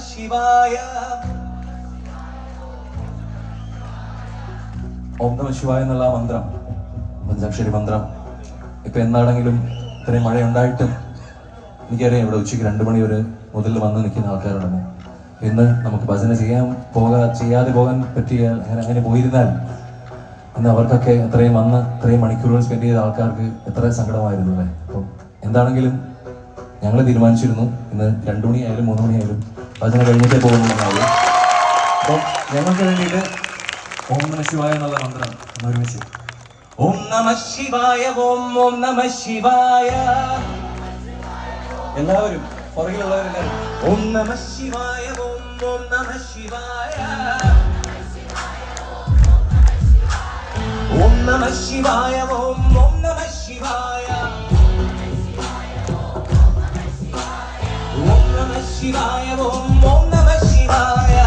ശിവായ. ഓം നമ ശിവായ എന്നുള്ള മന്ത്രം, പഞ്ചാക്ഷരി മന്ത്രം ഇപ്പൊ എന്താണെങ്കിലും ഇത്രയും മഴയുണ്ടായിട്ടും എനിക്കറിയാം ഇവിടെ ഉച്ചയ്ക്ക് 2 മണി മുതൽ വന്ന് നിൽക്കുന്ന ആൾക്കാരുണ്ടെന്ന്. ഇന്ന് നമുക്ക് ഭജന ചെയ്യാതെ പോകാൻ പറ്റിയ അങ്ങനെ പോയിരുന്നാൽ ഇന്ന് അവർക്കൊക്കെ ഇത്രയും മണിക്കൂറുകൾ സ്പെൻഡ് ചെയ്ത ആൾക്കാർക്ക് എത്ര സങ്കടമായിരുന്നു അല്ലേ. അപ്പം എന്താണെങ്കിലും ഞങ്ങൾ തീരുമാനിച്ചിരുന്നു ഇന്ന് 2 മണിയായാലും 3 മണിയായാലും ഭജന കഴിഞ്ഞിട്ടേ പോകുന്നുണ്ടാവും. അപ്പം ഞങ്ങൾക്ക് വേണ്ടിയിട്ട് ഓം നമ ശിവായ എന്നുള്ള മന്ത്രം ഒരുമിച്ച് ഓം നമ ശിവായ. ഓം ഓം നമ ശിവായ. എല്ലാവരും പുറകിലുള്ളവരെല്ലാവരും ഓം നമ ശിവായ. ഓം ഓം നമ ശിവായ. ഓം നമ ശിവായ. ഓം ഓം നമ ശിവായ. ഓം നമ ശിവായ. ഓം ഓം നമ ശിവായ.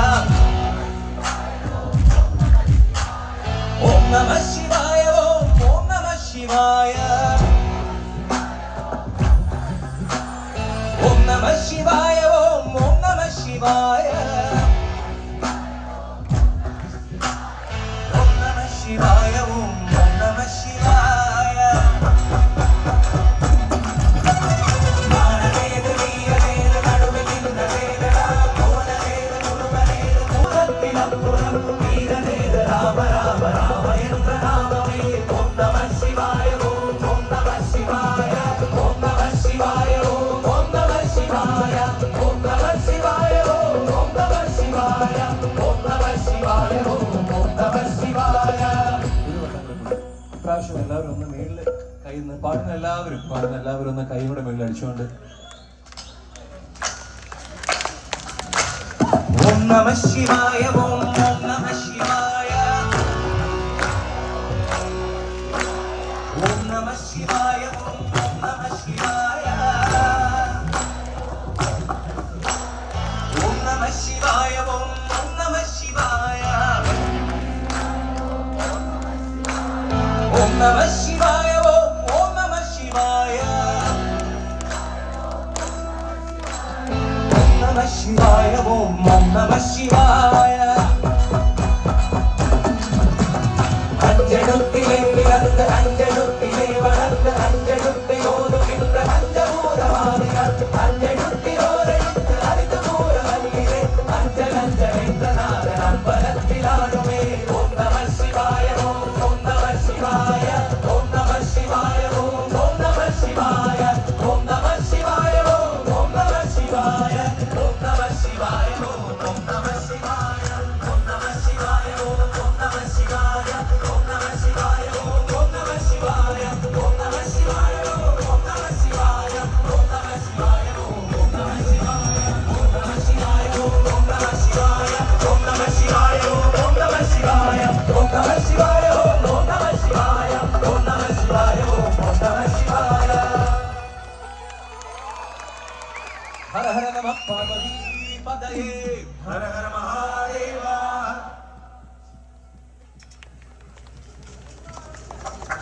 ഓം നമ ശിവായ. ഓം ഓം നമ ശിവായ. ഓം നമ ശിവായ. ഓം ഓം നമ ശിവായ. ഓം നമ ശിവായ. ഓം ഓം നമ ശിവായ. രാമ രാമ രാമ എന്ന നാമമേ. ഓം നമ ശിവായ. ഓം ഓം നമ ശിവായ. ഓം നമ ശിവായ. ഓം ഓം നമ ശിവായ. ഓം നമ ശിവായ. ഓം ഓം നമ ശിവായ. ഓം നമ ശിവായ. ഓം ഓം നമ ശിവായ. ഇപ്രാവശ്യം എല്ലാവരും ഒന്ന് മേളിൽ പാടുന്ന എല്ലാവരും ഒന്ന് കൈയുടെ മേളിൽ അടിച്ചുകൊണ്ട് ഓം നമ ശിവായ. ഓം ഓം നമ ശിവായ. ഓം നമ ശിവായ. ഓം ഓം നമ ശിവായ. ഓം നമ ശിവായ. ഓം ഓം നമ ശിവായ. ഓം നമ ശിവായ. ഓം ഓം നമ ശിവായ. ഓം നമ ശിവായ. ഓം ഓം നമ ശിവായ. അഞ്ചെഴുത്തിലെ പിറന്ന് അഞ്ചെഴുത്തിലെ വളർന്ന് അഞ്ചെഴുത്തിലോതുകിன்ற പഞ്ചഭൂതവാദികൾ അഞ്ചെഴുത്തിലോരെഴുത്ത് ഹരിതപൂരമല്ലിലെ അഞ്ചലഞ്ചലെன்ற നാരൻ അമ്പലത്തിലാടുമേ. ഓം നമ ശിവായ. ഓം ഓം നമ ശിവായ. ഓം നമ ശിവായ. ഓം ഓം നമ ശിവായ. ഓം നമ ശിവായ. ഓം ഓം നമ ശിവായ. ഓം നമ ശിവായ. ഓം ഓം നമ ശിവായ. ഓം നമ ശിവായ. ഓം ഓം നമ ശിവായ. ഓം നമ ശിവായ. ഓം ഓം നമ ശിവായ. ഓം നമ ശിവായ. ഓം ഓം നമ ശിവായ. ഓം നമ ശിവായ. ഓം ഓം നമ ശിവായ. ഓം നമ ശിവായ. ഓം ഓം നമ ശിവായ. ഓം നമ ശിവായ. ഓം ഓം നമ ശിവായ. ഓം നമ ശിവായ. ഓം ഓം നമ ശിവായ. ഓം നമ ശിവായ. ഓം ഓം നമ ശിവായ. ഹര ഹര നമഃ പാർവതീപതയേ. ഹര ഹര മഹാദേവ.